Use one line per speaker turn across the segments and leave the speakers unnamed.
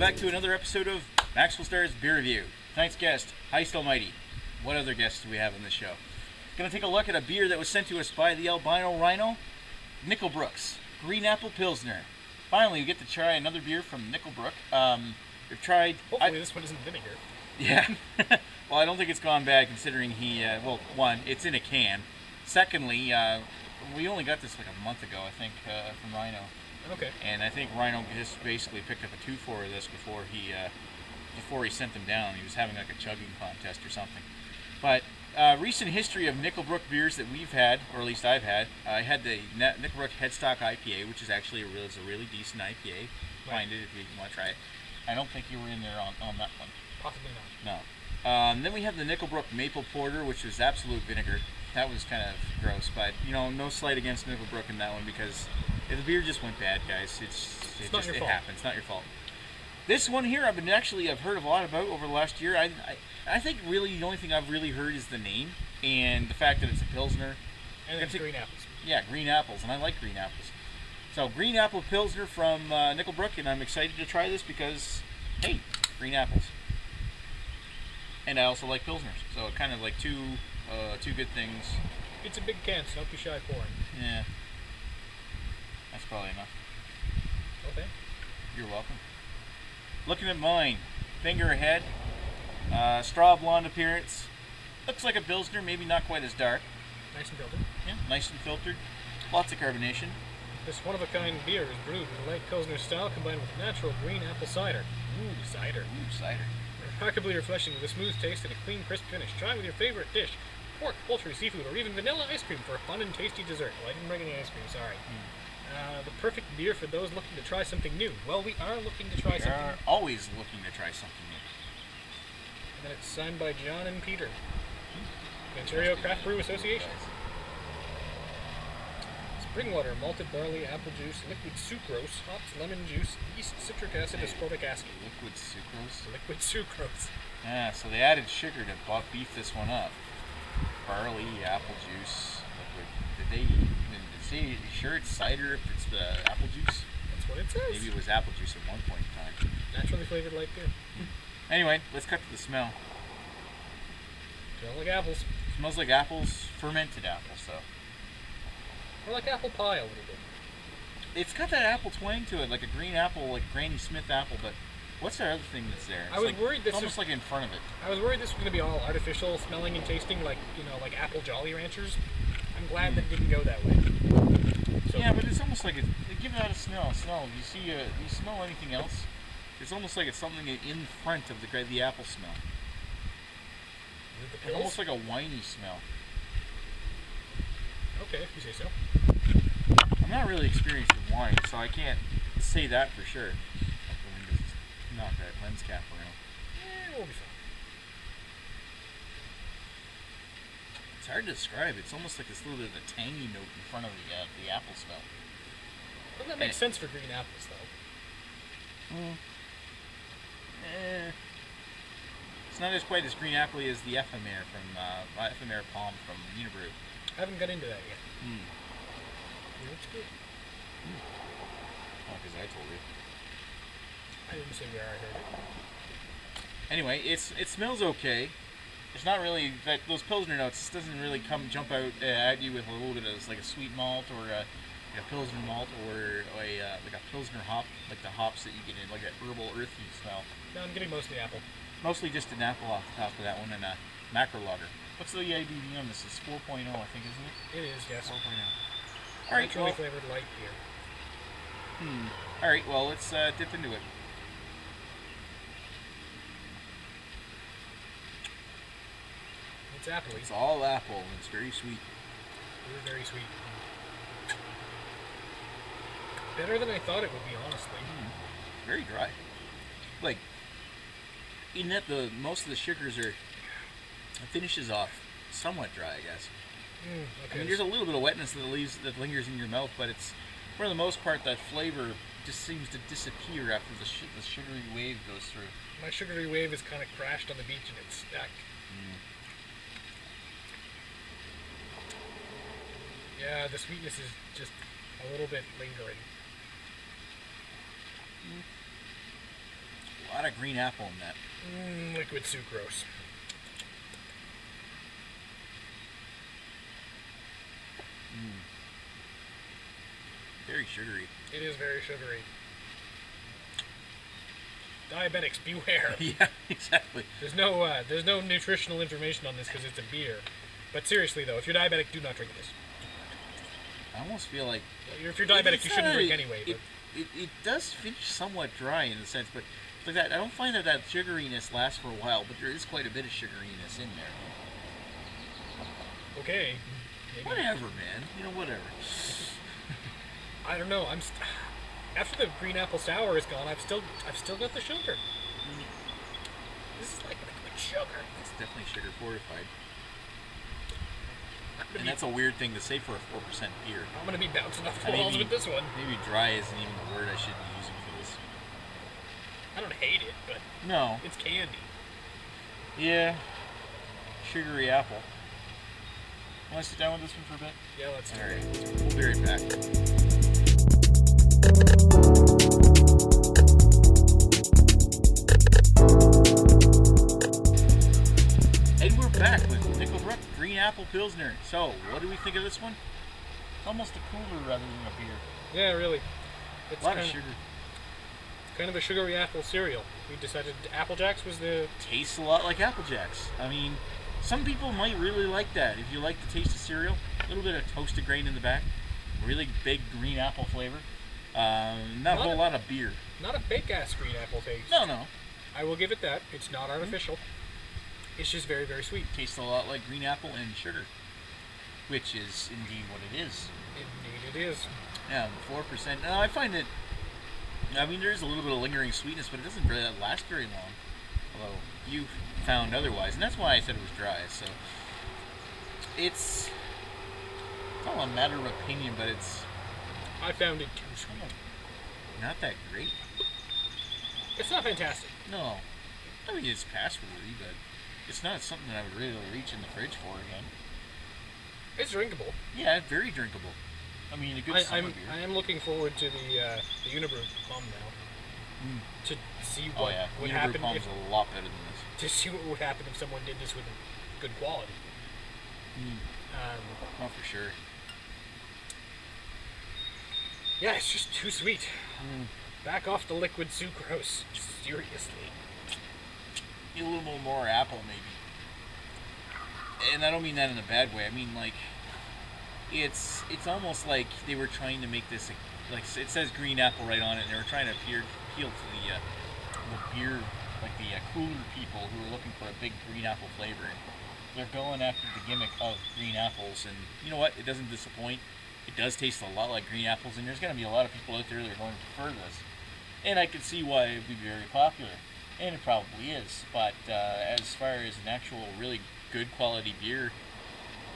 back to another episode of Maxwel Starr's Beer Review. Tonight's guest, HeistAlmighty. What other guests do we have on this show? Going to take a look at a beer that was sent to us by the Albino Rhino, Brook's Green Apple Pilsener. Finally, we get to try another beer from Brook. We've tried...
Hopefully this one isn't vinegar.
Yeah. Well, I don't think it's gone bad considering he... well, one, it's in a can. Secondly, we only got this like a month ago, I think, from Rhino.
Okay.
And I think Rhino just basically picked up a 2-4 of this before he sent them down. He was having like a chugging contest or something. But recent history of Brook beers that we've had, or at least I've had. I had the Brook Headstock IPA, which is actually a really decent IPA. Find it if you want to try it. I don't think you were in there on that one.
Possibly not.
No. Then we have the Brook Maple Porter, which was absolute vinegar. That was kind of gross, but you know, no slight against Brook in that one because the beer just went bad, guys. It happens. Not your fault. This one here, I've heard a lot about over the last year. I think really the only thing I've really heard is the name and the fact that it's a Pilsner.
And it's green apples.
Yeah, green apples, and I like green apples. So green apple Pilsner from Brook, and I'm excited to try this because, hey, green apples. And I also like Pilsners, so kind of like two good things.
It's a big can, so don't be shy pouring.
Yeah. That's probably enough.
Okay.
You're welcome. Looking at mine, finger ahead, straw blonde appearance. Looks like a Pilsner, maybe not quite as dark.
Nice and filtered.
Yeah, nice and filtered. Lots of carbonation.
This one-of-a-kind beer is brewed in a light Pilsner style combined with natural green apple cider. Ooh, cider.
Ooh, cider.
Remarkably refreshing with a smooth taste and a clean, crisp finish. Try with your favorite dish. Pork, poultry, seafood, or even vanilla ice cream for a fun and tasty dessert. Well, I didn't bring any ice cream, sorry. The perfect beer for those looking to try something new. Well, we are looking to try something new.
We are always looking to try something new.
And then it's signed by John and Peter. The Ontario Craft Brew Association. Spring water, malted barley, apple juice, liquid sucrose, hops, lemon juice, yeast, citric acid, ascorbic acid.
Liquid sucrose?
Liquid sucrose.
Yeah, so they added sugar to beef this one up. Barley, apple juice, liquid. Did they say, sure it's cider if it's the apple juice?
That's what it says.
Maybe it was apple juice at one point in time.
Naturally flavored light beer.
Anyway, let's cut to the smell.
Smells like apples.
Smells like apples, fermented apples, so.
Or like apple pie a little bit.
It's got that apple twang to it, like a green apple, like Granny Smith apple, but what's that other thing that's there?
I was worried this
was almost like in front of it.
I was worried this was going to be all artificial smelling and tasting, like, you know, like apple Jolly Ranchers. I'm glad that it didn't go that way. So
yeah, but it's almost like give it out a smell. Do you smell anything else? It's almost like it's something in front of the apple smell. It's almost like a winey smell.
Okay, if you say so.
I'm not really experienced with wine, so I can't say that for sure. Knock that lens cap around.
We'll be fine.
It's hard to describe. It's almost like this little bit of a tangy note in front of the apple smell.
Doesn't that make sense for green apples, though?
It's not as quite as green appley as the Ephemer from Ephemer Palm from Unibrew.
I haven't got into that yet. It looks good.
Oh, because I told you.
I didn't say where I heard it.
Anyway, it smells okay. It's not really those Pilsner notes. This doesn't really jump out at you with a little bit of like a sweet malt or a Pilsner malt or like a Pilsner hop, like the hops that you get in, like that herbal earthy smell.
No, I'm getting mostly apple.
Mostly just an apple off the top of that one and a macro lager. What's the ABV on this? It's 4.0, I think, isn't it?
It is, yes.
4.0. All right,
naturally flavored light beer.
All right, well, let's dip into it.
It's appley.
It's all apple, and it's very sweet.
It is very sweet. Better than I thought it would be, honestly.
Very dry. Like, in that most of the sugars it finishes off somewhat dry, I guess.
Okay.
I mean, there's a little bit of wetness that lingers in your mouth, but it's, for the most part, that flavor just seems to disappear after the sugary wave goes through.
My sugary wave is kind of crashed on the beach and it's stuck. Yeah, the sweetness is just a little bit lingering.
A lot of green apple in that.
Liquid sucrose.
Very sugary.
It is very sugary. Diabetics, beware.
Yeah, exactly.
There's no nutritional information on this because it's a beer. But seriously though, if you're diabetic, do not drink this.
I almost feel like...
If you're diabetic, you shouldn't drink anyway. But
it does finish somewhat dry in a sense, but like that, I don't find that sugariness lasts for a while, but there is quite a bit of sugariness in there.
Okay. Maybe.
Whatever, man. You know, whatever.
I don't know. After the green apple sour is gone, I've still got the sugar. This is like liquid sugar.
It's definitely sugar fortified. And that's a weird thing to say for a 4% beer.
I'm gonna be bouncing off the walls with this one.
Maybe dry isn't even the word I should be using for this.
I don't hate it, but
no,
it's candy. Yeah.
Sugary apple. Want to sit down with this one for a bit?
Yeah, let's do
it. Alright, we'll be right back. And we're back with Brook Green Apple Pilsner. So, what do we think of this one? Almost a cooler rather than a beer.
Yeah, really. It's
a lot of sugar.
Kind of a sugary apple cereal. We decided Apple Jacks was the...
Tastes a lot like Apple Jacks. I mean, some people might really like that. If you like the taste of cereal, a little bit of toasted grain in the back, really big green apple flavor. Not a whole lot of beer.
Not a fake-ass green apple taste.
No.
I will give it that. It's not artificial. It's just very, very sweet.
Tastes a lot like green apple and sugar, which is indeed what it is.
Indeed it is.
Yeah, 4%. No, I find it, I mean, there's a little bit of lingering sweetness, but it doesn't really last very long. Although, you found otherwise, and that's why I said it was dry. So, it's not a matter of opinion, but
I found it too sweet.
Not that great.
It's not fantastic.
No. I mean, it's pass-worthy, but it's not something that I would really reach in the fridge for again.
It's drinkable.
Yeah, very drinkable. I mean, a good summer beer.
I am looking forward to the Unibrew Plum now. To see what would happen.
Plum's a lot better than this.
To see what would happen if someone did this with good quality.
Oh, for sure.
Yeah, it's just too sweet. Back off the liquid sucrose. Seriously.
A little more apple, maybe. And I don't mean that in a bad way. I mean, like, it's almost like they were trying to make this, like, it says green apple right on it, and they were trying to appeal to the beer, like the cooler people who are looking for a big green apple flavor. And they're going after the gimmick of green apples, and you know what? It doesn't disappoint. It does taste a lot like green apples, and there's going to be a lot of people out there that are going to prefer this. And I can see why it would be very popular. And it probably is, but as far as an actual really good quality beer,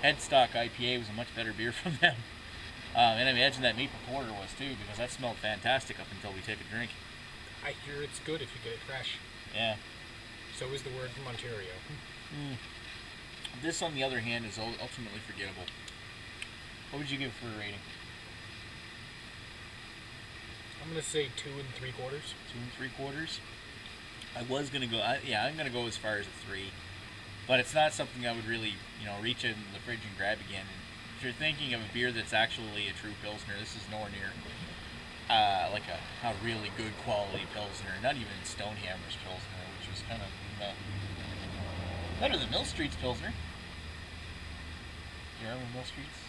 Headstock IPA was a much better beer from them. And I imagine that Maple Porter was too, because that smelled fantastic up until we take a drink.
I hear it's good if you get it fresh.
Yeah.
So is the word from Ontario.
This, on the other hand, is ultimately forgettable. What would you give for a rating?
I'm going to say 2 3/4.
2 3/4? I was going to go, I'm going to go as far as a 3. But it's not something I would really, reach in the fridge and grab again. And if you're thinking of a beer that's actually a true Pilsner, this is nowhere near like a really good quality Pilsner. Not even Stonehammer's Pilsner, which was kind of better than Mill Street's Pilsner. You remember Mill Street's?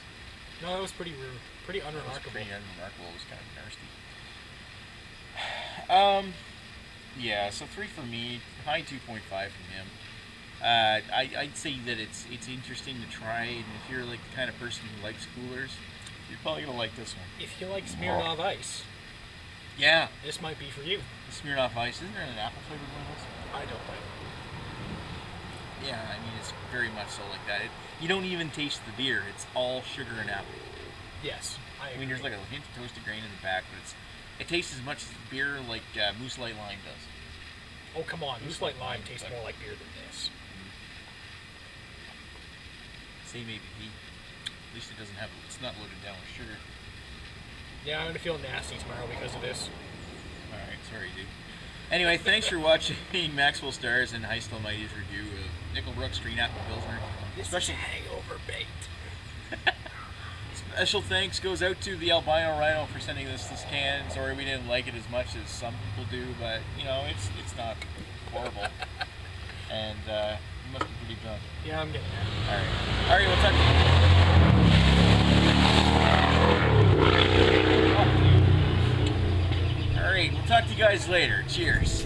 No, that was pretty unremarkable.
Pretty unremarkable. It was kind of nasty. Yeah, so 3 for me, high 2.5 from him. I'd say that it's interesting to try, and if you're like the kind of person who likes coolers, you're probably gonna like this one.
If you like Smirnoff Ice,
yeah,
this might be for you.
The Smirnoff Ice, isn't there an apple flavored one of those?
I don't know.
Yeah, I mean it's very much so like that. You don't even taste the beer; it's all sugar and apple.
Yes,
I mean there's like a hint of toasted grain in the back, but it tastes as much as the beer like Moose Light Lime does.
Oh come on, Moose Light Lime tastes more like beer than this.
Say maybe heat. At least it's not loaded down with sugar.
Yeah, I'm gonna feel nasty tomorrow because of this.
Alright, sorry dude. Anyway, thanks for watching Maxwel Starr's and HeistAlmighty's review of Nickel Brook's Green Apple Pilsner.
Special hangover bait.
Special thanks goes out to the Albino Rhino for sending us this can. Sorry we didn't like it as much as some people do, but you know, it's not horrible. And you must be pretty drunk.
Yeah, I'm getting there.
Alright, we'll talk to you. Alright, we'll talk to you guys later. Cheers.